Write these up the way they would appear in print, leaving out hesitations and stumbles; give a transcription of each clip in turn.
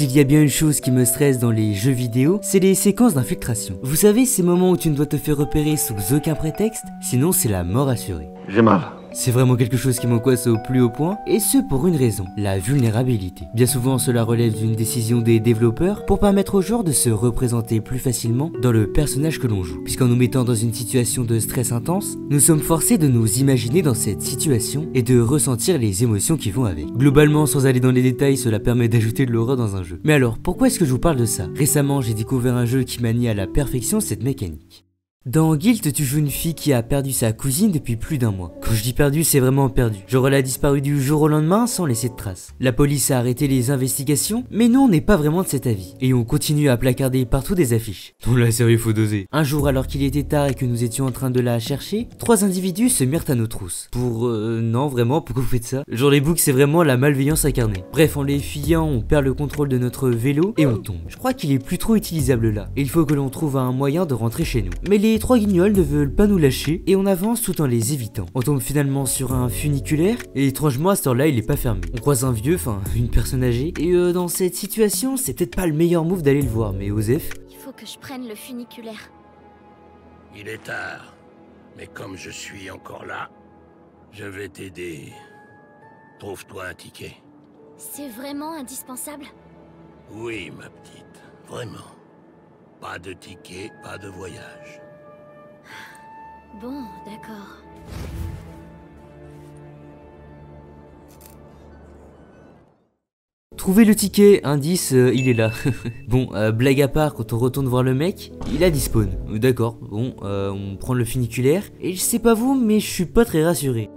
S'il y a bien une chose qui me stresse dans les jeux vidéo, c'est les séquences d'infiltration. Vous savez, ces moments où tu ne dois te faire repérer sous aucun prétexte, sinon c'est la mort assurée. J'ai mal. C'est vraiment quelque chose qui m'angoisse au plus haut point, et ce pour une raison, la vulnérabilité. Bien souvent cela relève d'une décision des développeurs pour permettre aux joueurs de se représenter plus facilement dans le personnage que l'on joue. Puisqu'en nous mettant dans une situation de stress intense, nous sommes forcés de nous imaginer dans cette situation et de ressentir les émotions qui vont avec. Globalement, sans aller dans les détails, cela permet d'ajouter de l'horreur dans un jeu. Mais alors, pourquoi est-ce que je vous parle de ça? Récemment, j'ai découvert un jeu qui manie à la perfection cette mécanique. Dans Guild, tu joues une fille qui a perdu sa cousine depuis plus d'1 mois. Quand je dis perdu, c'est vraiment perdu. Genre elle a disparu du jour au lendemain sans laisser de traces. La police a arrêté les investigations, mais nous on n'est pas vraiment de cet avis. Et on continue à placarder partout des affiches. Dans la série, faut doser. Un jour, alors qu'il était tard et que nous étions en train de la chercher, 3 individus se mirent à nos trousses. Non vraiment, pourquoi vous faites ça? Genre les boucs, c'est vraiment la malveillance incarnée. Bref, en les fuyant, on perd le contrôle de notre vélo et on tombe. Je crois qu'il est plus trop utilisable là. Et il faut que l'on trouve un moyen de rentrer chez nous. Mais les 3 guignols ne veulent pas nous lâcher et on avance tout en les évitant. On tombe finalement sur un funiculaire et étrangement à cette heure-là il est pas fermé. On croise un vieux, une personne âgée et dans cette situation c'est peut-être pas le meilleur move d'aller le voir, mais Osef... Il faut que je prenne le funiculaire. Il est tard, mais comme je suis encore là, je vais t'aider. Trouve-toi un ticket. C'est vraiment indispensable? Oui, ma petite, vraiment. Pas de ticket, pas de voyage. Bon, d'accord. Trouver le ticket, indice, il est là. Bon, blague à part, quand on retourne voir le mec, il a dispawn. D'accord, bon, on prend le funiculaire, et je sais pas vous, mais je suis pas très rassuré.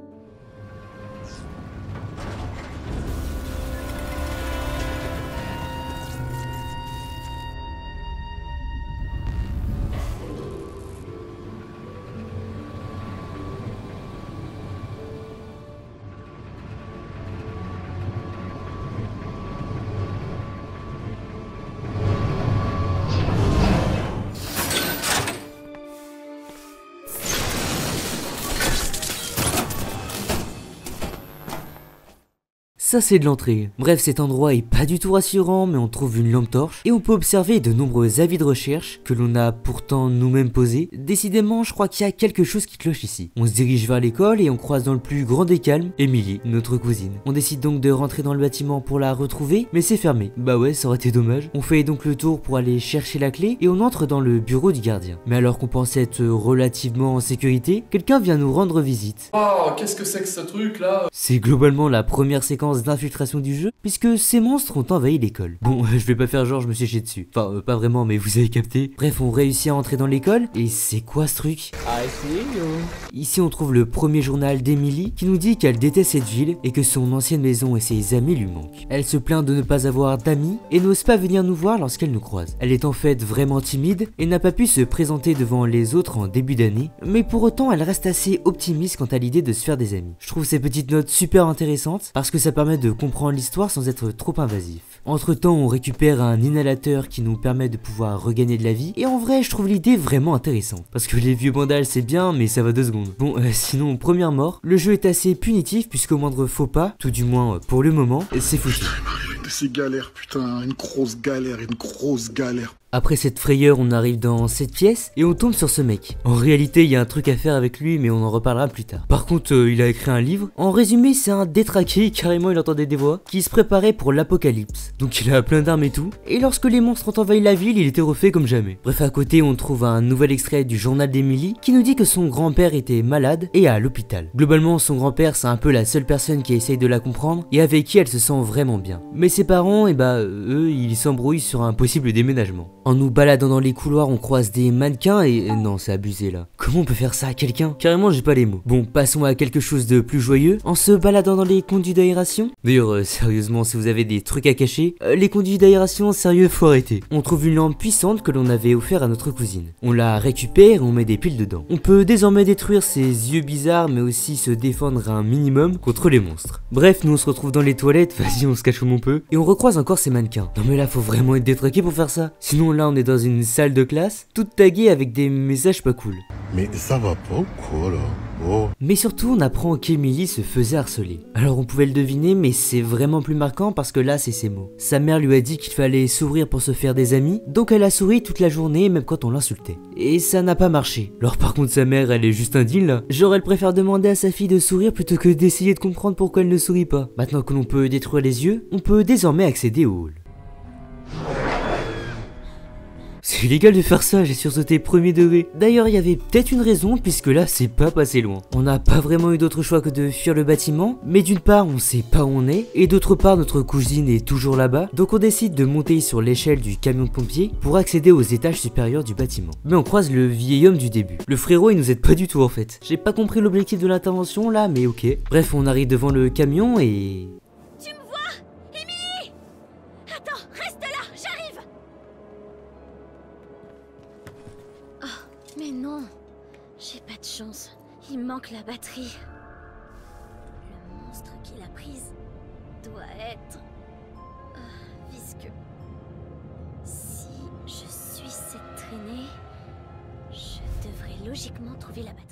Ça c'est de l'entrée. Bref, cet endroit est pas du tout rassurant, mais on trouve une lampe torche et on peut observer de nombreux avis de recherche que l'on a pourtant nous-mêmes posés. Décidément, je crois qu'il y a quelque chose qui cloche ici. On se dirige vers l'école et on croise dans le plus grand des calmes Emily, notre cousine. On décide donc de rentrer dans le bâtiment pour la retrouver, mais c'est fermé. Bah ouais, ça aurait été dommage. On fait donc le tour pour aller chercher la clé et on entre dans le bureau du gardien. Mais alors qu'on pensait être relativement en sécurité, quelqu'un vient nous rendre visite. Oh, qu'est-ce que c'est que ce truc là? C'est globalement la première séquence d'infiltration du jeu, puisque ces monstres ont envahi l'école. Bon, je vais pas faire genre je me suis jeté dessus. Enfin, pas vraiment, mais vous avez capté. Bref, on réussit à entrer dans l'école, et c'est quoi ce truc? Ici, on trouve le premier journal d'Emily, qui nous dit qu'elle déteste cette ville, et que son ancienne maison et ses amis lui manquent. Elle se plaint de ne pas avoir d'amis, et n'ose pas venir nous voir lorsqu'elle nous croise. Elle est en fait vraiment timide, et n'a pas pu se présenter devant les autres en début d'année, mais pour autant, elle reste assez optimiste quant à l'idée de se faire des amis. Je trouve ces petites notes super intéressantes, parce que ça permet de comprendre l'histoire sans être trop invasif. Entre temps, on récupère un inhalateur qui nous permet de pouvoir regagner de la vie, et en vrai, je trouve l'idée vraiment intéressante. Parce que les vieux bandales c'est bien, mais ça va 2 secondes. Bon, sinon, première mort, le jeu est assez punitif puisqu'au moindre faux pas, tout du moins pour le moment, c'est foutu. C'est galère, putain, une grosse galère. Après cette frayeur, on arrive dans cette pièce et on tombe sur ce mec. En réalité, il y a un truc à faire avec lui, mais on en reparlera plus tard. Par contre, il a écrit un livre. En résumé, c'est un détraqué, carrément il entendait des voix, qui se préparait pour l'apocalypse. Donc il a plein d'armes et tout. Et lorsque les monstres ont envahi la ville, il était refait comme jamais. Bref, à côté, on trouve un nouvel extrait du journal d'Emily qui nous dit que son grand-père était malade et à l'hôpital. Globalement, son grand-père, c'est un peu la seule personne qui essaye de la comprendre et avec qui elle se sent vraiment bien. Mais ses parents, eux, ils s'embrouillent sur un possible déménagement. En nous baladant dans les couloirs, on croise des mannequins et... non, c'est abusé là. Comment on peut faire ça à quelqu'un? Carrément, j'ai pas les mots. Bon, passons à quelque chose de plus joyeux. En se baladant dans les conduits d'aération. D'ailleurs, sérieusement, si vous avez des trucs à cacher, les conduits d'aération, sérieux, faut arrêter. On trouve une lampe puissante que l'on avait offert à notre cousine. On la récupère et on met des piles dedans. On peut désormais détruire ses yeux bizarres, mais aussi se défendre un minimum contre les monstres. Bref, nous on se retrouve dans les toilettes, vas-y, on se cache comme on peut. Et on recroise encore ces mannequins. Non mais là, faut vraiment être détraqué pour faire ça. Sinon là, on est dans une salle de classe, toute taguée avec des messages pas cool. Mais ça va pas ou quoi là? Oh. Mais surtout, on apprend qu'Emily se faisait harceler. Alors on pouvait le deviner, mais c'est vraiment plus marquant parce que là, c'est ses mots. Sa mère lui a dit qu'il fallait sourire pour se faire des amis, donc elle a souri toute la journée, même quand on l'insultait. Et ça n'a pas marché. Alors par contre, sa mère, elle est juste indigne là. Genre, elle préfère demander à sa fille de sourire plutôt que d'essayer de comprendre pourquoi elle ne sourit pas. Maintenant que l'on peut détruire les yeux, on peut désormais accéder au hall. C'est illégal de faire ça, j'ai sursauté premier degré. D'ailleurs, il y avait peut-être une raison, puisque là, c'est pas passé loin. On n'a pas vraiment eu d'autre choix que de fuir le bâtiment, mais d'une part, on sait pas où on est, et d'autre part, notre cousine est toujours là-bas, donc on décide de monter sur l'échelle du camion de pompier pour accéder aux étages supérieurs du bâtiment. Mais on croise le vieil homme du début. Le frérot, il nous aide pas du tout en fait. J'ai pas compris l'objectif de l'intervention là, mais ok. Bref, on arrive devant le camion et... Tu me vois, Emily? Attends, reste là, j'arrive. Oh, mais non, j'ai pas de chance. Il manque la batterie. Le monstre qui l'a prise doit être visqueux. Si je suis cette traînée, je devrais logiquement trouver la batterie.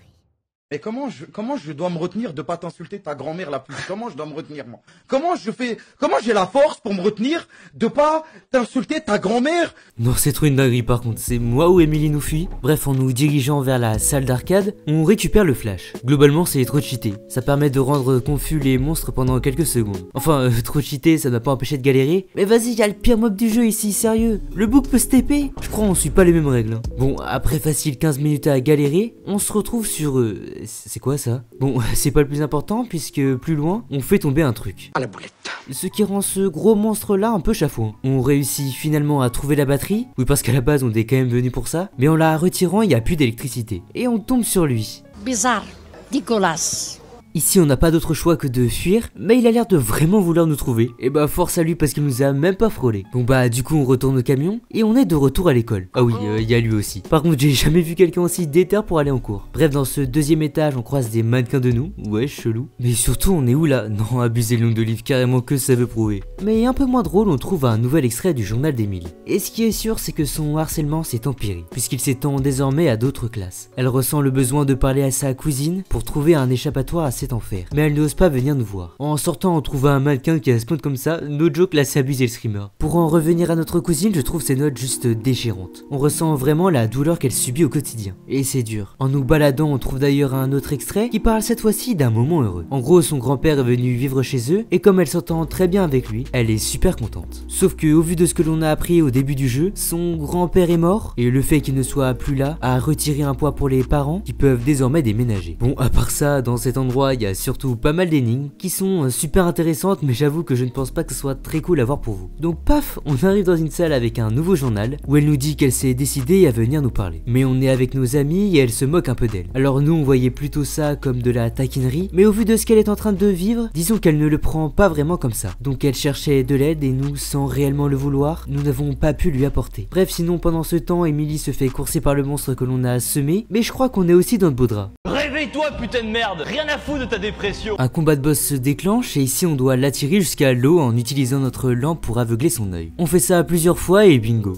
Mais comment je dois me retenir de pas t'insulter ta grand-mère la plus? Comment je dois me retenir moi? Comment j'ai la force pour me retenir de pas t'insulter ta grand-mère? Non, c'est trop une dinguerie par contre, c'est moi ou Emily nous fuit. Bref, en nous dirigeant vers la salle d'arcade, on récupère le flash. Globalement, c'est trop cheaté. Ça permet de rendre confus les monstres pendant quelques secondes. Enfin, trop cheaté, ça m'a pas empêché de galérer. Mais vas-y, y'a le pire mob du jeu ici, sérieux. Le bouc peut se TP. Je crois on suit pas les mêmes règles. Hein. Bon, après facile 15 minutes à galérer, on se retrouve sur... c'est quoi ça? Bon, c'est pas le plus important puisque plus loin, on fait tomber un truc. À la boulette. Ce qui rend ce gros monstre là un peu chafouin. On réussit finalement à trouver la batterie. Oui, parce qu'à la base on est quand même venu pour ça. Mais en la retirant, il n'y a plus d'électricité. Et on tombe sur lui. Bizarre, dégueulasse. Ici on n'a pas d'autre choix que de fuir, mais il a l'air de vraiment vouloir nous trouver. Et bah force à lui parce qu'il nous a même pas frôlé. Bon bah du coup on retourne au camion et on est de retour à l'école. Ah oui, il y a lui aussi. Par contre j'ai jamais vu quelqu'un aussi déter pour aller en cours. Bref, dans ce deuxième étage on croise des mannequins de nous. Ouais, chelou. Mais surtout on est où là? Non, abusé le nombre de livres, carrément que ça veut prouver. Mais un peu moins drôle, on trouve un nouvel extrait du journal d'Emily. Et ce qui est sûr c'est que son harcèlement s'est empiré, puisqu'il s'étend désormais à d'autres classes. Elle ressent le besoin de parler à sa cousine pour trouver un échappatoire à cet enfer. Mais elle n'ose pas venir nous voir. En sortant, on trouve un mannequin qui a spawn comme ça, no joke, là c'est abusé le streamer. Pour en revenir à notre cousine, je trouve ses notes juste déchirantes. On ressent vraiment la douleur qu'elle subit au quotidien. Et c'est dur. En nous baladant, on trouve d'ailleurs un autre extrait qui parle cette fois-ci d'un moment heureux. En gros, son grand-père est venu vivre chez eux et comme elle s'entend très bien avec lui, elle est super contente. Sauf que au vu de ce que l'on a appris au début du jeu, son grand-père est mort et le fait qu'il ne soit plus là a retiré un poids pour les parents qui peuvent désormais déménager. Bon, à part ça, dans cet endroit, il y a surtout pas mal d'énigmes qui sont super intéressantes, mais j'avoue que je ne pense pas que ce soit très cool à voir pour vous. Donc paf, on arrive dans une salle avec un nouveau journal où elle nous dit qu'elle s'est décidée à venir nous parler. Mais on est avec nos amis et elle se moque un peu d'elle. Alors nous on voyait plutôt ça comme de la taquinerie, mais au vu de ce qu'elle est en train de vivre, disons qu'elle ne le prend pas vraiment comme ça. Donc elle cherchait de l'aide et nous, sans réellement le vouloir, nous n'avons pas pu lui apporter. Bref, sinon pendant ce temps, Emily se fait courser par le monstre que l'on a semé, mais je crois qu'on est aussi dans de beaux draps. Réveille-toi, putain de merde! Rien à foutre de ta dépression! Un combat de boss se déclenche et ici on doit l'attirer jusqu'à l'eau en utilisant notre lampe pour aveugler son œil. On fait ça plusieurs fois et bingo.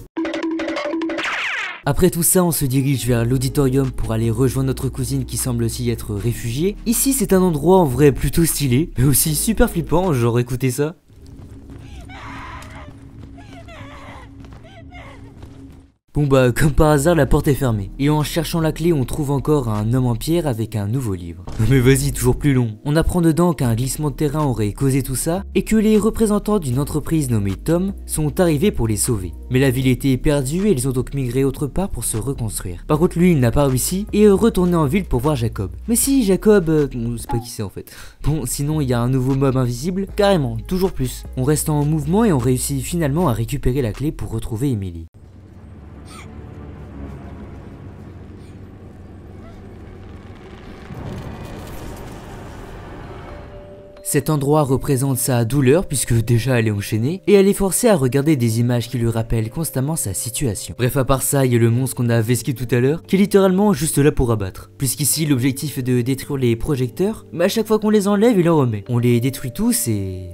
Après tout ça, on se dirige vers l'auditorium pour aller rejoindre notre cousine qui semble aussi être réfugiée. Ici c'est un endroit en vrai plutôt stylé, mais aussi super flippant, genre écoutez ça. Bon bah comme par hasard la porte est fermée et en cherchant la clé on trouve encore un homme en pierre avec un nouveau livre. Mais vas-y, toujours plus long. On apprend dedans qu'un glissement de terrain aurait causé tout ça et que les représentants d'une entreprise nommée Tom sont arrivés pour les sauver. Mais la ville était perdue et ils ont donc migré autre part pour se reconstruire. Par contre lui il n'a pas réussi et est retourné en ville pour voir Jacob. Mais si Jacob, c'est pas qui c'est en fait. Bon sinon il y a un nouveau mob invisible, carrément, toujours plus. On reste en mouvement et on réussit finalement à récupérer la clé pour retrouver Emily. Cet endroit représente sa douleur puisque déjà elle est enchaînée et elle est forcée à regarder des images qui lui rappellent constamment sa situation. Bref, à part ça, il y a le monstre qu'on a vesqué tout à l'heure qui est littéralement juste là pour abattre. Puisqu'ici l'objectif est de détruire les projecteurs, mais à chaque fois qu'on les enlève il en remet. On les détruit tous et...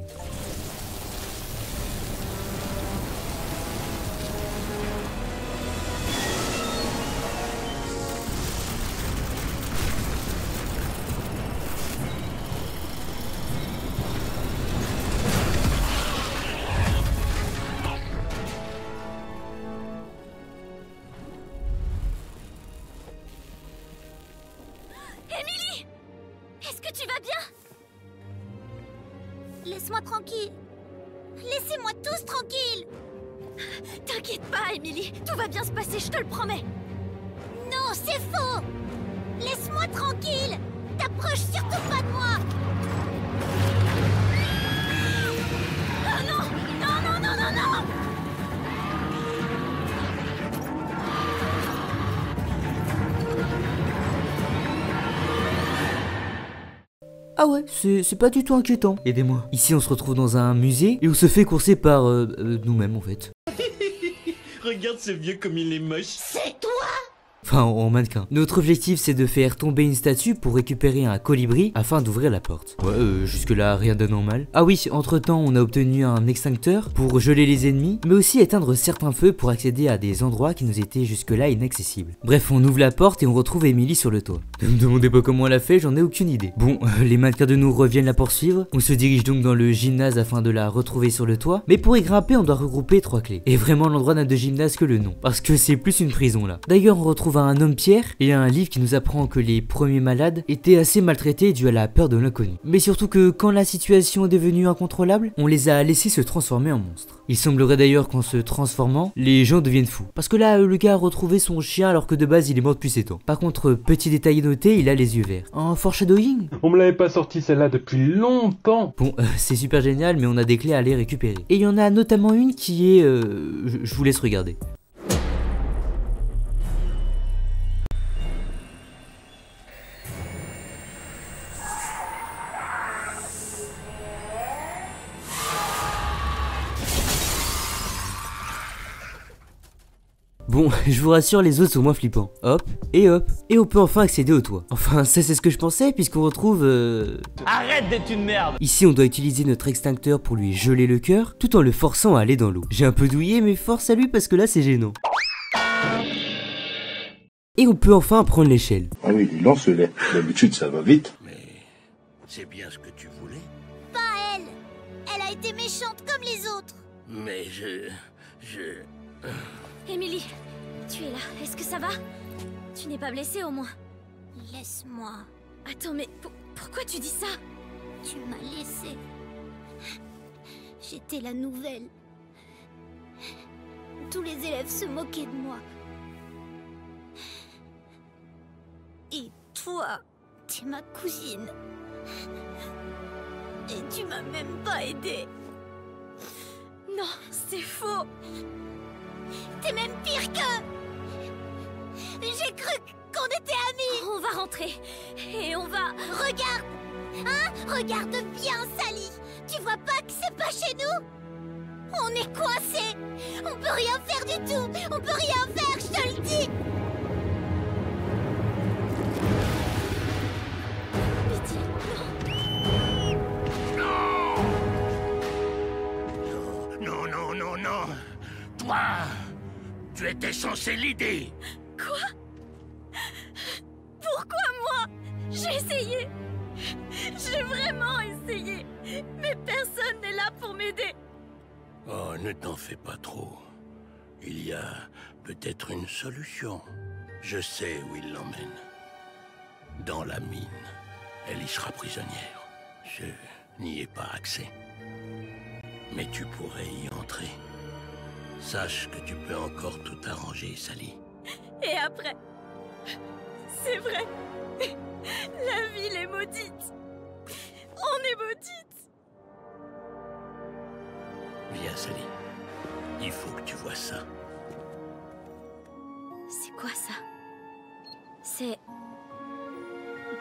Laisse-moi tranquille. Laissez-moi tous tranquilles. T'inquiète pas, Emily. Tout va bien se passer, je te le promets. Non, c'est faux. Laisse-moi tranquille. T'approches surtout pas de moi. Oh non. Non, non, non, non, non. Ah ouais, c'est pas du tout inquiétant. Aidez-moi. Ici, on se retrouve dans un musée et on se fait courser par nous-mêmes en fait. Regarde ce vieux comme il est moche. C'est toi. Enfin, en mannequin. Notre objectif, c'est de faire tomber une statue pour récupérer un colibri afin d'ouvrir la porte. Ouais, jusque-là, rien d'anormal. Ah oui, entre-temps, on a obtenu un extincteur pour geler les ennemis, mais aussi éteindre certains feux pour accéder à des endroits qui nous étaient jusque-là inaccessibles. Bref, on ouvre la porte et on retrouve Emily sur le toit. Ne me demandez pas comment elle a fait, j'en ai aucune idée. Bon, les mannequins de nous reviennent la poursuivre. On se dirige donc dans le gymnase afin de la retrouver sur le toit. Mais pour y grimper, on doit regrouper 3 clés. Et vraiment, l'endroit n'a de gymnase que le nom. Parce que c'est plus une prison là. D'ailleurs, on retrouve un homme pierre et un livre qui nous apprend que les premiers malades étaient assez maltraités dû à la peur de l'inconnu. Mais surtout que quand la situation est devenue incontrôlable, on les a laissés se transformer en monstres. Il semblerait d'ailleurs qu'en se transformant, les gens deviennent fous. Parce que là, le gars a retrouvé son chien alors que de base il est mort depuis 7 ans. Par contre, petit détail noté, il a les yeux verts. En foreshadowing. On me l'avait pas sorti celle-là depuis longtemps. Bon, c'est super génial, mais on a des clés à les récupérer. Et il y en a notamment une qui est... je vous laisse regarder. Bon, je vous rassure, les autres sont moins flippants. Hop, et on peut enfin accéder au toit. Enfin, ça c'est ce que je pensais, puisqu'on retrouve... Arrête d'être une merde. Ici, on doit utiliser notre extincteur pour lui geler le cœur, tout en le forçant à aller dans l'eau. J'ai un peu douillé, mais force à lui, parce que là, c'est gênant. Et on peut enfin prendre l'échelle. Ah oui, lance-les. D'habitude, ça va vite. Mais c'est bien ce que tu voulais. Pas elle. Elle a été méchante comme les autres. Mais Emily, tu es là. Est-ce que ça va? Tu n'es pas blessée au moins? Laisse-moi. Attends, mais pourquoi tu dis ça? Tu m'as laissée. J'étais la nouvelle. Tous les élèves se moquaient de moi. Et toi, tu es ma cousine. Et tu m'as même pas aidée. Non, c'est faux. T'es même pire que... J'ai cru qu'on était amis. On va rentrer. Et on va... Regarde. Hein? Regarde bien, Sally. Tu vois pas que c'est pas chez nous? On est coincés. On peut rien faire du tout. On peut rien faire, je te le dis. Pitié, non. Non. Toi, tu étais censé l'aider. Quoi? Pourquoi moi? J'ai essayé. J'ai vraiment essayé. Mais personne n'est là pour m'aider. Oh, ne t'en fais pas trop. Il y a peut-être une solution. Je sais où il l'emmène. Dans la mine. Elle y sera prisonnière. Je n'y ai pas accès. Mais tu pourrais y entrer. Sache que tu peux encore tout arranger, Sally. Et après? C'est vrai. La ville est maudite. On est maudite. Viens, Sally. Il faut que tu vois ça. C'est quoi ça? C'est...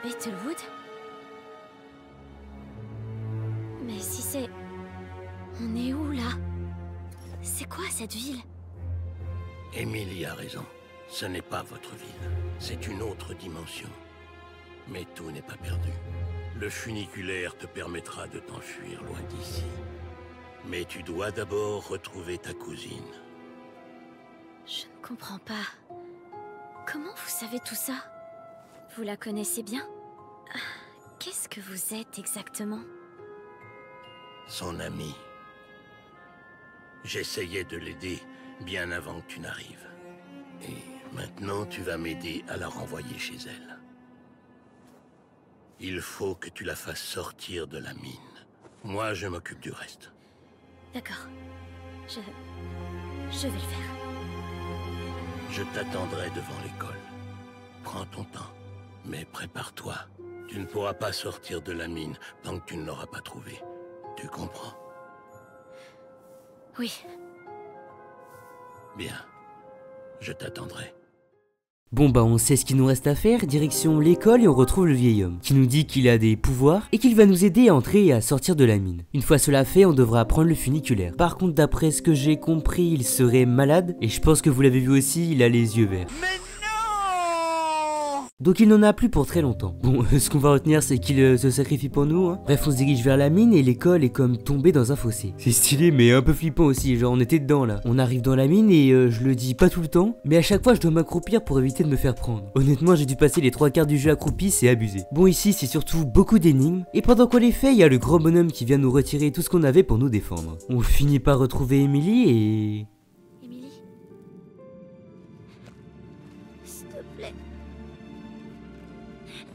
Beetlewood? Mais si c'est... On est où, là? C'est quoi, cette ville? Emily a raison. Ce n'est pas votre ville. C'est une autre dimension. Mais tout n'est pas perdu. Le funiculaire te permettra de t'enfuir loin d'ici. Mais tu dois d'abord retrouver ta cousine. Je ne comprends pas. Comment vous savez tout ça? Vous la connaissez bien? Qu'est-ce que vous êtes exactement? Son amie. J'essayais de l'aider bien avant que tu n'arrives. Et maintenant, tu vas m'aider à la renvoyer chez elle. Il faut que tu la fasses sortir de la mine. Moi, je m'occupe du reste. D'accord. Je vais le faire. Je t'attendrai devant l'école. Prends ton temps, mais prépare-toi. Tu ne pourras pas sortir de la mine tant que tu ne l'auras pas trouvée. Tu comprends? Oui. Bien. Je t'attendrai. Bon bah on sait ce qu'il nous reste à faire, direction l'école et on retrouve le vieil homme, qui nous dit qu'il a des pouvoirs et qu'il va nous aider à entrer et à sortir de la mine. Une fois cela fait, on devra prendre le funiculaire. Par contre d'après ce que j'ai compris, il serait malade, et je pense que vous l'avez vu aussi, il a les yeux verts. Donc il n'en a plus pour très longtemps. Bon, ce qu'on va retenir c'est qu'il se sacrifie pour nous, hein. Bref, on se dirige vers la mine et l'école est comme tombée dans un fossé. C'est stylé mais un peu flippant aussi, genre on était dedans là. On arrive dans la mine et je le dis pas tout le temps, mais à chaque fois je dois m'accroupir pour éviter de me faire prendre. Honnêtement j'ai dû passer les 3 quarts du jeu accroupi, c'est abusé. Bon ici c'est surtout beaucoup d'énigmes, et pendant qu'on les fait, il y a le gros bonhomme qui vient nous retirer tout ce qu'on avait pour nous défendre. On finit par retrouver Emily et... Emily? S'il te plaît.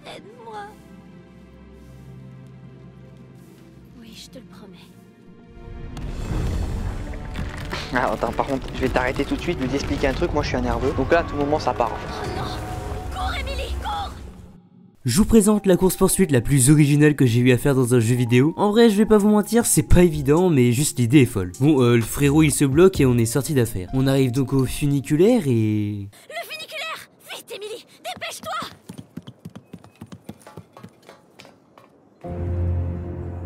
Aide-moi. Oui, je te le promets. Ah, attends, par contre, je vais t'arrêter tout de suite, lui expliquer un truc, moi je suis un nerveux. Donc là, à tout moment, ça part. Oh non! Cours, Emily, cours! Je vous présente la course-poursuite la plus originale que j'ai eu à faire dans un jeu vidéo. En vrai, je vais pas vous mentir, c'est pas évident, mais juste l'idée est folle. Bon, le frérot il se bloque et on est sorti d'affaire. On arrive donc au funiculaire et... Le funiculaire! Vite, Emily! Dépêche-toi!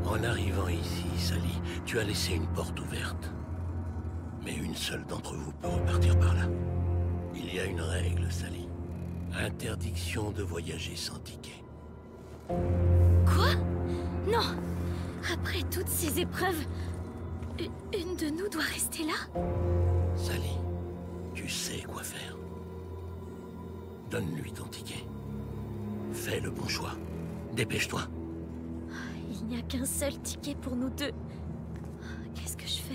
En arrivant ici, Sally, tu as laissé une porte ouverte. Mais une seule d'entre vous peut repartir par là. Il y a une règle, Sally. Interdiction de voyager sans ticket. Quoi? Non! Après toutes ces épreuves, une de nous doit rester là? Sally, tu sais quoi faire. Donne-lui ton ticket. Fais le bon choix. Dépêche-toi. Il n'y a qu'un seul ticket pour nous deux. Qu'est-ce que je fais?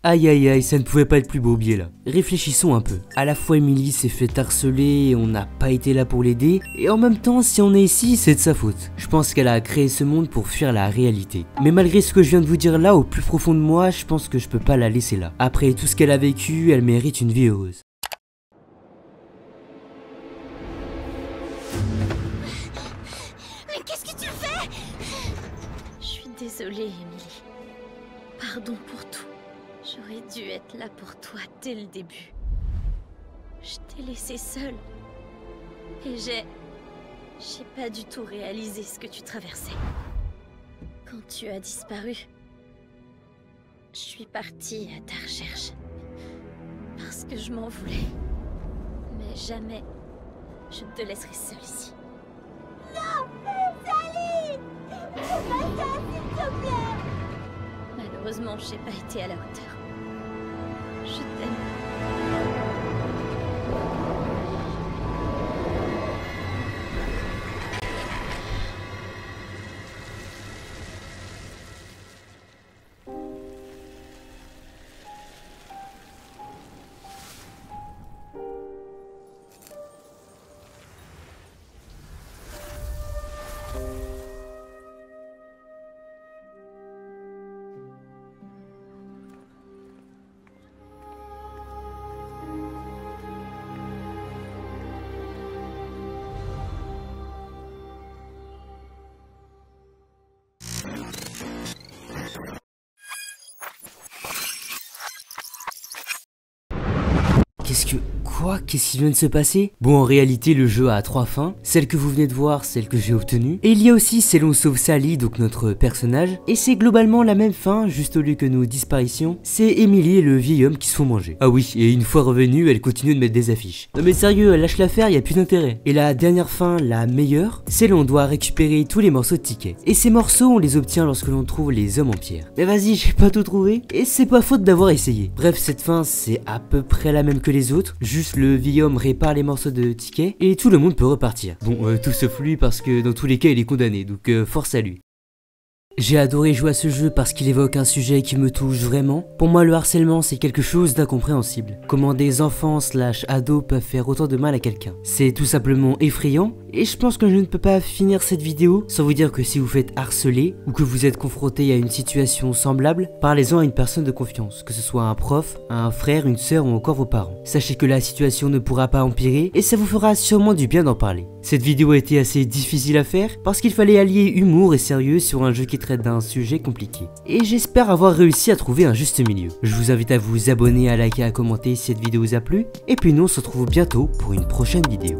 Aïe aïe aïe, ça ne pouvait pas être plus beau biais là. Réfléchissons un peu. À la fois Emily s'est fait harceler et on n'a pas été là pour l'aider, et en même temps si on est ici c'est de sa faute. Je pense qu'elle a créé ce monde pour fuir la réalité. Mais malgré ce que je viens de vous dire là, au plus profond de moi, je pense que je peux pas la laisser là. Après tout ce qu'elle a vécu, elle mérite une vie heureuse. Mais qu'est-ce que tu fais? Je suis désolée, Emily. Pardon pour tout. J'aurais dû être là pour toi dès le début. Je t'ai laissée seule. Et j'ai pas du tout réalisé ce que tu traversais. Quand tu as disparu, je suis partie à ta recherche. Parce que je m'en voulais. Mais jamais je ne te laisserai seule ici. Non! Sally! Fais pas ça, s'il te plaît! Malheureusement, j'ai pas été à la hauteur. Je t'aime. Qu'est-ce qui vient de se passer? Bon, en réalité, le jeu a 3 fins. Celle que vous venez de voir, celle que j'ai obtenue. Et il y a aussi celle où on sauve Sally, donc notre personnage. Et c'est globalement la même fin, juste au lieu que nous disparaissions. C'est Emily et le vieil homme qui se font manger. Ah oui, et une fois revenue, elle continue de mettre des affiches. Non mais sérieux, lâche l'affaire, y a plus d'intérêt. Et la dernière fin, la meilleure, c'est là où on doit récupérer tous les morceaux de tickets. Et ces morceaux, on les obtient lorsque l'on trouve les hommes en pierre. Mais vas-y, j'ai pas tout trouvé. Et c'est pas faute d'avoir essayé. Bref, cette fin, c'est à peu près la même que les autres. Juste le vieil homme répare les morceaux de tickets et tout le monde peut repartir. Bon, tout sauf lui parce que dans tous les cas il est condamné, donc force à lui. J'ai adoré jouer à ce jeu parce qu'il évoque un sujet qui me touche vraiment. Pour moi, le harcèlement, c'est quelque chose d'incompréhensible. Comment des enfants / ados peuvent faire autant de mal à quelqu'un. C'est tout simplement effrayant Et je pense que je ne peux pas finir cette vidéo sans vous dire que si vous faites harceler ou que vous êtes confronté à une situation semblable, parlez-en à une personne de confiance, que ce soit un prof, un frère, une sœur ou encore vos parents. Sachez que la situation ne pourra pas empirer et ça vous fera sûrement du bien d'en parler. Cette vidéo a été assez difficile à faire parce qu'il fallait allier humour et sérieux sur un jeu qui traite d'un sujet compliqué. Et j'espère avoir réussi à trouver un juste milieu. Je vous invite à vous abonner, à liker, à commenter si cette vidéo vous a plu. Et puis nous on se retrouve bientôt pour une prochaine vidéo.